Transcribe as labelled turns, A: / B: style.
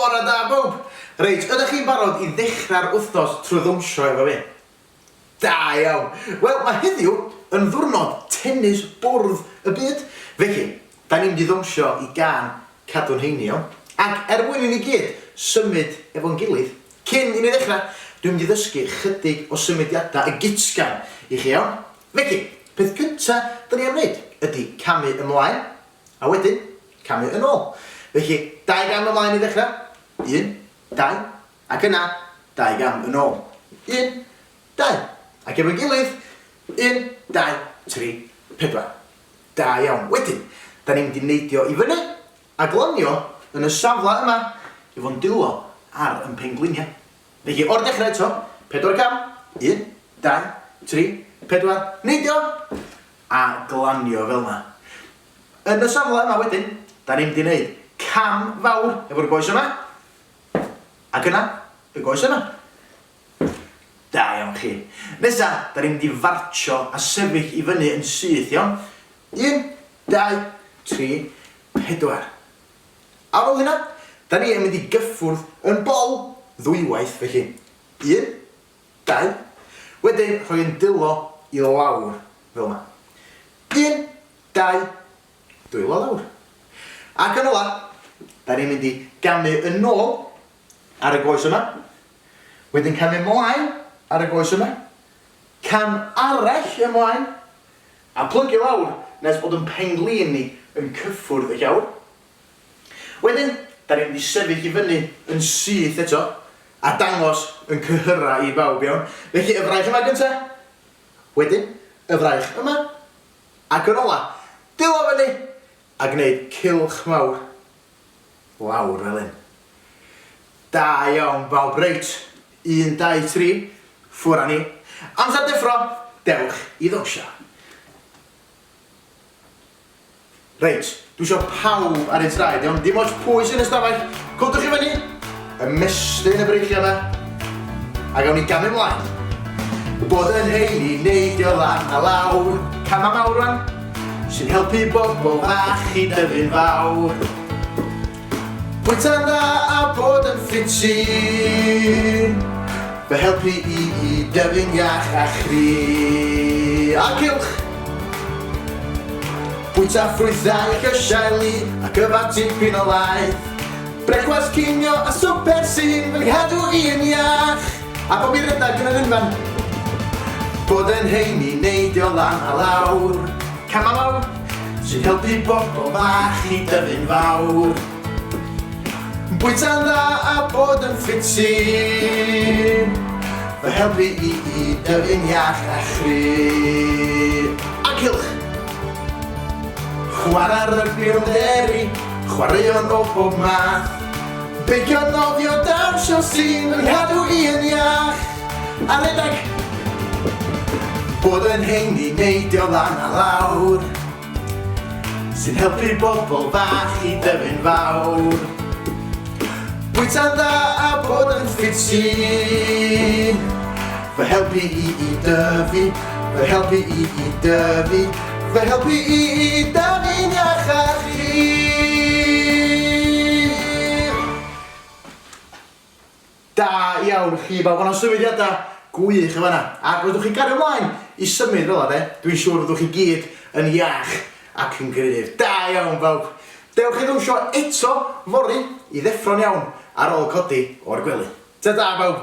A: Bore da bawb! Reit, ydych chi'n barod i ddechrau'r wythnos trwy ddawnsio efo fi? Da iawn! Wel, mae heddiw yn ddiwrnod tennis bwrdd y byd. Felly, da ni'n mynd i ddawnsio i gan Cadw'n Heini iawn. Ac mwyn i ni gyd symud efo'n gilydd, cyn i ni ddechrau, dwi'n mynd i ddysgu chydig o symudiadau y gitsgan i chi iawn. Felly, peth cyntaf da ni am wneud ydy camu ymlaen, a wedyn camu yn ôl. Felly, 2 gam ymlaen i ddechrau. 1, 2, ac yna 2 gam yn ôl. 1, 2, ac efo'n gilydd. 1, 2, 3, 4. Da iawn. Wedyn, da ni'n mynd i neidio i fyny a glanio yn y safle yma efo'n dilo ar yn pengliniau. Felly, o'r dechrau eto, 4 gam. 1, 2, 3, 4. Neidio a glanio fel yna. Yn y safle yma wedyn, da ni'n mynd i wneud cam fawr efo'r goes yma. Ac yna, y goes yma. Da iawn chi. Nesa, da ni'n mynd i fartsio a sefyll i fyny yn syth iawn. 1, 2, 3, 4. Ar ôl hynna, da ni yn mynd i gyffwrdd yn bol ddwywaith felly. 1, 2. Wedyn, rhoi'n dilo i lawr fel yma. 1, 2, dwylo lawr. Ac yn ola, da ni'n mynd i gamu yn ôl ar y goes yma. Wedyn camu ymlaen ar y goes yma. Cam arall ymlaen. A plygio lawr nes bod yn penglin ni yn cyffwrdd y llawr. Wedyn, da ni'n mynd i sefyll i fyny yn syth eto. A dangos yn cyhyra i bawb iawn. Felly y fraich yma gyntaf. Wedyn, y fraich yma. Ac yn ola, dilo fyny. A gwneud cylch mawr lawr fel hyn. Da iawn bawb, reit. 1, 2, 3, ffwr â ni. Amser deffro, dewch i ddawnsio. Reit, dwi isio pawb ar ei traed iawn. Dim ots pwy sy'n ystafell. Codwch i fyny, ymestyn y breichiau yma. A gawn ni gamu ymlaen. Bod yn heini neidio lan a lawr. Cama mawr rwan. Sy'n helpu bobl bach i dyfu'n fawr. Bwyta'n dda a bod yn ffitsin. Fe helpu i dyfu'n iach a chri. A cylch. Bwyta ffrwythau ac ysiaili ac yfa tipyn o laeth. Brecwast cinio a swper sy'n fy nghadw i'n iach. A bob i'r redag yn yr unfan. Bod yn heini neidio lan a lawr. Cama mawr, sy'n helpu bobl bach i dyfu'n fawr. Bwyta'n dda a bod yn ffitsin. Fe helpu i dyfu'n iach a chri. A cylch. Chwarae rygbi o'n deri, chwaraeon o bob math. Beicio nofio dawnsio sy'n fy nghadw i'n iach. A redag. Bod yn heini neidio lan a lawr. Sy'n helpu bobl bach i dyfu'n fawr. Bwyta'n dda a bod yn ffitsin. Fe helpu i dyfu. Fe helpu i dyfu. Fe helpu i dyfu'n iach a chri. Da iawn chi bawb, o'na symudiadau gwych yn fan'na. Ac fyddwch chi gario ymlaen i symud fel yna, dwi'n siŵr fyddwch chi gyd yn iach ac yn gryf. Da iawn bawb. Dewch i ddawnsio eto fori i ddeffro'n iawn ar ôl codi o'r gwely. Ta da bawb.